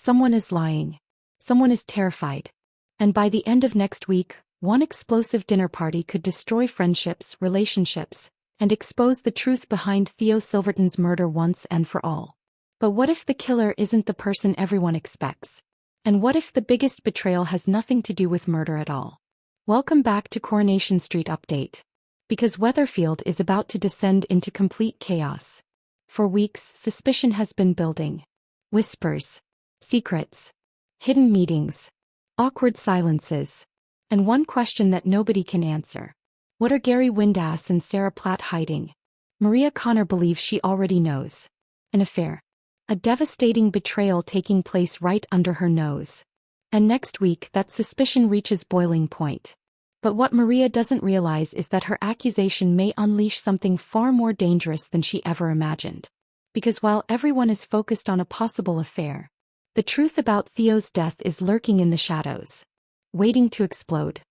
Someone is lying. Someone is terrified. And by the end of next week, one explosive dinner party could destroy friendships, relationships, and expose the truth behind Theo Silverton's murder once and for all. But what if the killer isn't the person everyone expects? And what if the biggest betrayal has nothing to do with murder at all? Welcome back to Coronation Street Update. Because Weatherfield is about to descend into complete chaos. For weeks, suspicion has been building. Whispers, secrets, hidden meetings, awkward silences, and one question that nobody can answer. What are Gary Windass and Sarah Platt hiding? Maria Connor believes she already knows. An affair. A devastating betrayal taking place right under her nose. And next week, that suspicion reaches boiling point. But what Maria doesn't realize is that her accusation may unleash something far more dangerous than she ever imagined. Because while everyone is focused on a possible affair, the truth about Theo's death is lurking in the shadows, waiting to explode.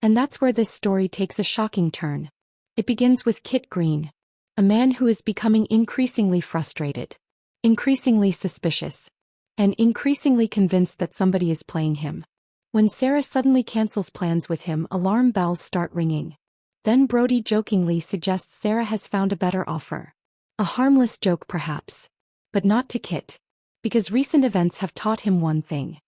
And that's where this story takes a shocking turn. It begins with Kit Green, a man who is becoming increasingly frustrated, increasingly suspicious, and increasingly convinced that somebody is playing him. When Sarah suddenly cancels plans with him, alarm bells start ringing. Then Brody jokingly suggests Sarah has found a better offer. A harmless joke perhaps. But not to Kit. Because recent events have taught him one thing.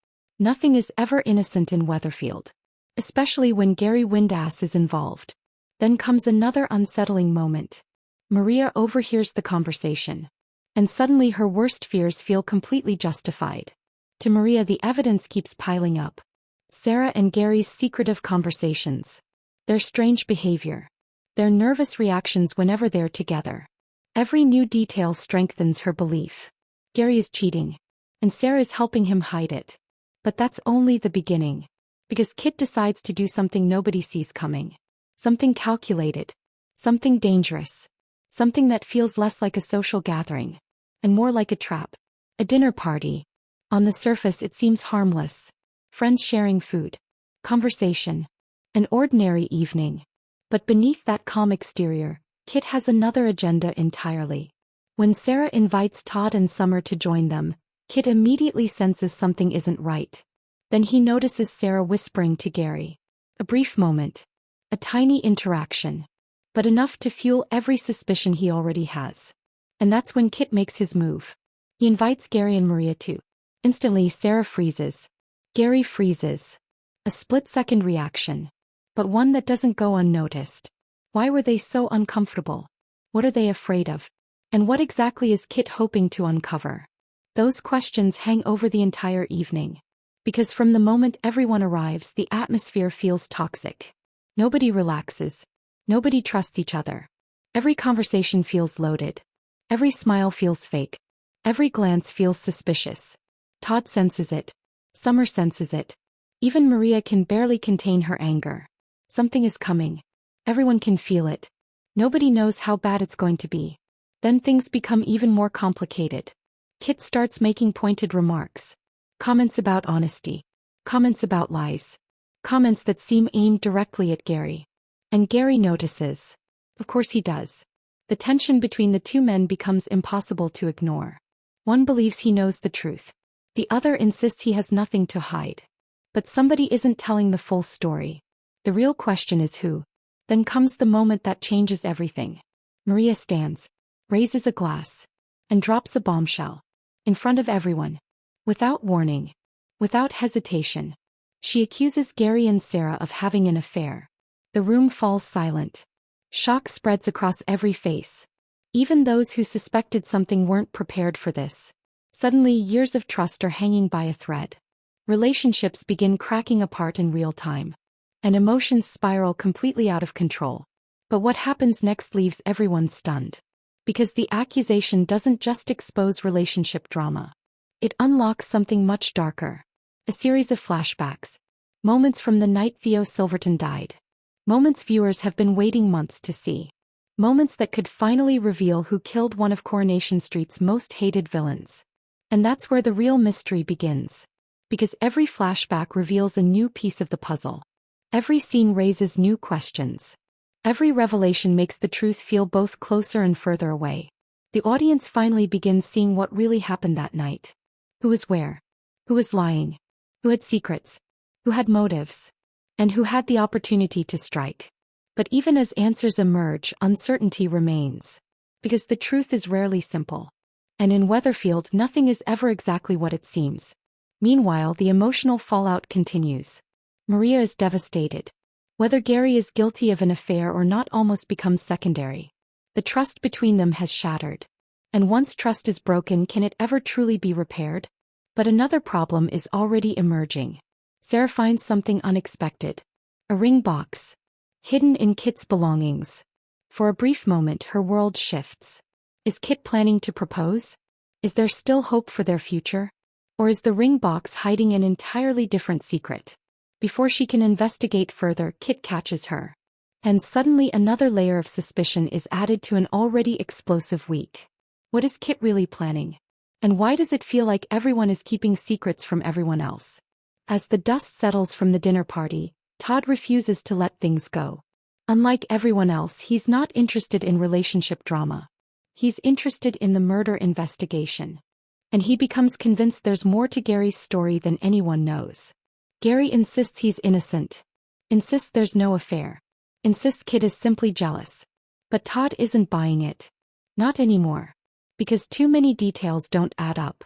Nothing is ever innocent in Weatherfield. Especially when Gary Windass is involved. Then comes another unsettling moment. Maria overhears the conversation. And suddenly her worst fears feel completely justified. To Maria, the evidence keeps piling up. Sarah and Gary's secretive conversations. Their strange behavior. Their nervous reactions whenever they're together. Every new detail strengthens her belief. Gary is cheating. And Sarah is helping him hide it. But that's only the beginning. Because Kit decides to do something nobody sees coming. Something calculated. Something dangerous. Something that feels less like a social gathering. And more like a trap. A dinner party. On the surface it seems harmless. Friends sharing food. Conversation. An ordinary evening. But beneath that calm exterior, Kit has another agenda entirely. When Sarah invites Todd and Summer to join them, Kit immediately senses something isn't right. Then he notices Sarah whispering to Gary. A brief moment. A tiny interaction. But enough to fuel every suspicion he already has. And that's when Kit makes his move. He invites Gary and Maria too. Instantly Sarah freezes. Gary freezes. A split-second reaction. But one that doesn't go unnoticed. Why were they so uncomfortable? What are they afraid of? And what exactly is Kit hoping to uncover? Those questions hang over the entire evening. Because from the moment everyone arrives, the atmosphere feels toxic. Nobody relaxes. Nobody trusts each other. Every conversation feels loaded. Every smile feels fake. Every glance feels suspicious. Todd senses it. Summer senses it. Even Maria can barely contain her anger. Something is coming. Everyone can feel it. Nobody knows how bad it's going to be. Then things become even more complicated. Kit starts making pointed remarks. Comments about honesty. Comments about lies. Comments that seem aimed directly at Gary. And Gary notices. Of course he does. The tension between the two men becomes impossible to ignore. One believes he knows the truth. The other insists he has nothing to hide. But somebody isn't telling the full story. The real question is who. Then comes the moment that changes everything. Maria stands, raises a glass, and drops a bombshell. In front of everyone. Without warning. Without hesitation. She accuses Gary and Sarah of having an affair. The room falls silent. Shock spreads across every face. Even those who suspected something weren't prepared for this. Suddenly years of trust are hanging by a thread. Relationships begin cracking apart in real time. And emotions spiral completely out of control. But what happens next leaves everyone stunned. Because the accusation doesn't just expose relationship drama. It unlocks something much darker. A series of flashbacks. Moments from the night Theo Silverton died. Moments viewers have been waiting months to see. Moments that could finally reveal who killed one of Coronation Street's most hated villains. And that's where the real mystery begins. Because every flashback reveals a new piece of the puzzle. Every scene raises new questions. Every revelation makes the truth feel both closer and further away. The audience finally begins seeing what really happened that night. Who was where? Who was lying? Who had secrets? Who had motives? And who had the opportunity to strike? But even as answers emerge, uncertainty remains. Because the truth is rarely simple. And in Weatherfield, nothing is ever exactly what it seems. Meanwhile, the emotional fallout continues. Maria is devastated. Whether Gary is guilty of an affair or not almost becomes secondary. The trust between them has shattered. And once trust is broken, can it ever truly be repaired? But another problem is already emerging. Sarah finds something unexpected. A ring box. Hidden in Kit's belongings. For a brief moment, her world shifts. Is Kit planning to propose? Is there still hope for their future? Or is the ring box hiding an entirely different secret? Before she can investigate further, Kit catches her. And suddenly another layer of suspicion is added to an already explosive week. What is Kit really planning? And why does it feel like everyone is keeping secrets from everyone else? As the dust settles from the dinner party, Todd refuses to let things go. Unlike everyone else, he's not interested in relationship drama. He's interested in the murder investigation. And he becomes convinced there's more to Gary's story than anyone knows. Gary insists he's innocent. Insists there's no affair. Insists Kit is simply jealous. But Todd isn't buying it. Not anymore. Because too many details don't add up.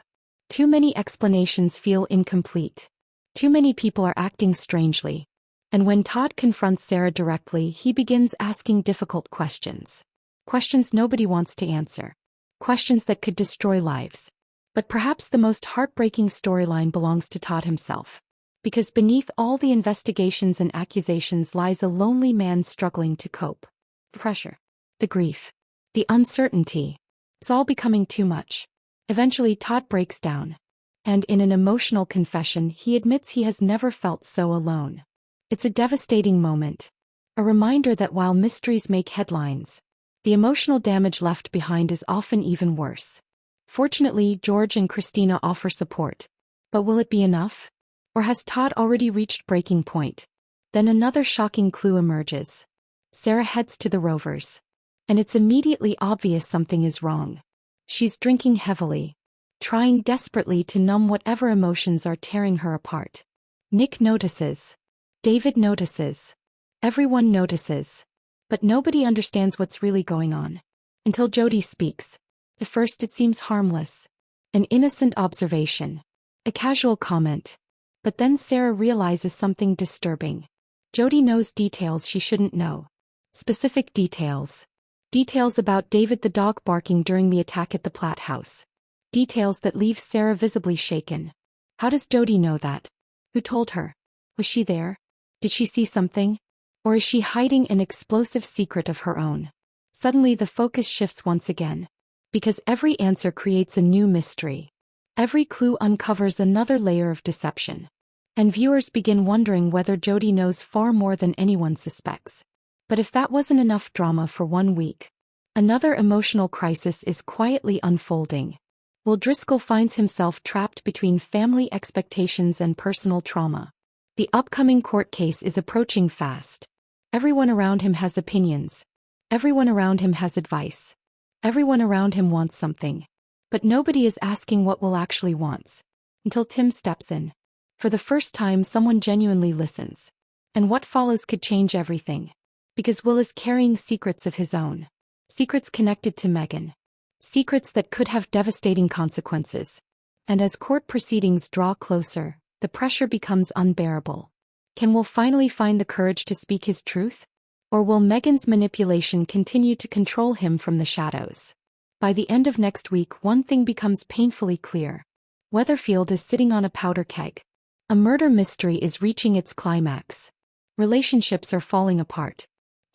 Too many explanations feel incomplete. Too many people are acting strangely. And when Todd confronts Sarah directly, he begins asking difficult questions. Questions nobody wants to answer. Questions that could destroy lives. But perhaps the most heartbreaking storyline belongs to Todd himself. Because beneath all the investigations and accusations lies a lonely man struggling to cope. The pressure. The grief. The uncertainty. It's all becoming too much. Eventually Todd breaks down. And in an emotional confession, he admits he has never felt so alone. It's a devastating moment. A reminder that while mysteries make headlines, the emotional damage left behind is often even worse. Fortunately, George and Christina offer support. But will it be enough? Or has Todd already reached breaking point? Then another shocking clue emerges. Sarah heads to the Rovers. And it's immediately obvious something is wrong. She's drinking heavily. Trying desperately to numb whatever emotions are tearing her apart. Nick notices. David notices. Everyone notices. But nobody understands what's really going on. Until Jody speaks. At first it seems harmless. An innocent observation. A casual comment. But then Sarah realizes something disturbing. Jody knows details she shouldn't know. Specific details. Details about David the dog barking during the attack at the Platt house. Details that leave Sarah visibly shaken. How does Jody know that? Who told her? Was she there? Did she see something? Or is she hiding an explosive secret of her own? Suddenly the focus shifts once again. Because every answer creates a new mystery. Every clue uncovers another layer of deception. And viewers begin wondering whether Jody knows far more than anyone suspects. But if that wasn't enough drama for 1 week, another emotional crisis is quietly unfolding. Will Driscoll finds himself trapped between family expectations and personal trauma. The upcoming court case is approaching fast. Everyone around him has opinions. Everyone around him has advice. Everyone around him wants something. But nobody is asking what Will actually wants. Until Tim steps in. For the first time, someone genuinely listens. And what follows could change everything. Because Will is carrying secrets of his own. Secrets connected to Megan. Secrets that could have devastating consequences. And as court proceedings draw closer, the pressure becomes unbearable. Can Will finally find the courage to speak his truth? Or will Megan's manipulation continue to control him from the shadows? By the end of next week, one thing becomes painfully clear. Weatherfield is sitting on a powder keg. A murder mystery is reaching its climax. Relationships are falling apart.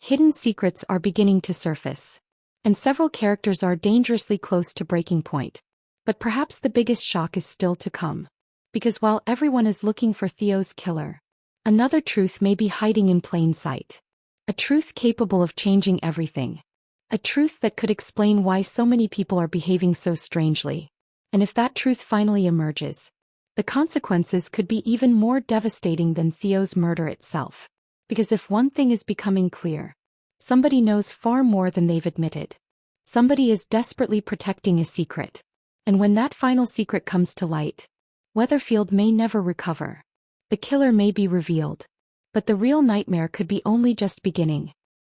Hidden secrets are beginning to surface. And several characters are dangerously close to breaking point. But perhaps the biggest shock is still to come. Because while everyone is looking for Theo's killer, another truth may be hiding in plain sight. A truth capable of changing everything. A truth that could explain why so many people are behaving so strangely. And if that truth finally emerges, the consequences could be even more devastating than Theo's murder itself. Because if one thing is becoming clear, somebody knows far more than they've admitted. Somebody is desperately protecting a secret. And when that final secret comes to light, Weatherfield may never recover. The killer may be revealed. But the real nightmare could be only just beginning.